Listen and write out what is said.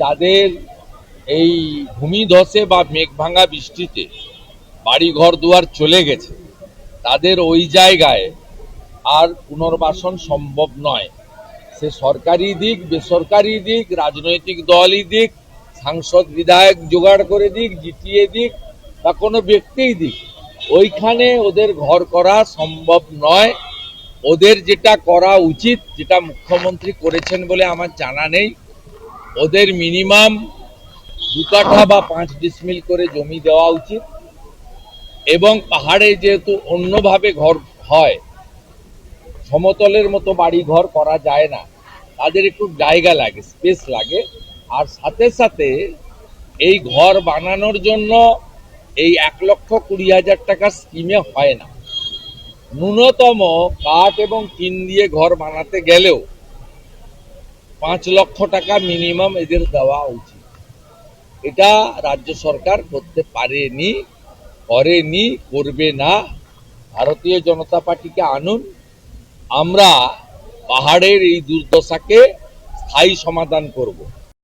যাদের এই ভূমিধসে বা মেঘ ভাঙা বৃষ্টিতে বাড়ি ঘর দুয়ার চলে গেছে, তাদের ওই জায়গায় আর পুনর্বাসন সম্ভব নয়। সে সরকারি দিক, বেসরকারি দিক, রাজনৈতিক দলই দিক, সাংসদ বিধায়ক জোগাড় করে দিক, জিটিএ দিক বা কোনো ব্যক্তিই দিক, ওইখানে ওদের ঘর করা সম্ভব নয়। ওদের যেটা করা উচিত, যেটা মুখ্যমন্ত্রী করেছেন বলে আমার জানা নেই, ওদের মিনিমাম 2 কাঠা বা 5 ডিসমিল করে জমি দেওয়া উচিত। এবং পাহাড়ে যেহেতু অন্যভাবে ঘর হয়, সমতলের মতো বাড়ি ঘর করা যায় না, তাদের একটু জায়গা লাগে, স্পেস লাগে। আর সাথে সাথে এই ঘর বানানোর জন্য এই 1,20,000 টাকা স্কিমে হয় না। ন্যূনতম কাঠ এবং টিন দিয়ে ঘর বানাতে গেলেও 5 লক্ষ টাকা মিনিমাম এদের দেওয়া উচিত। এটা রাজ্য সরকার করতে পারেনি, করেনি, করবে না। ভারতীয় জনতা পার্টিকে আনুন, আমরা পাহাড়ের এই দুর্দশাকে স্থায়ী সমাধান করব।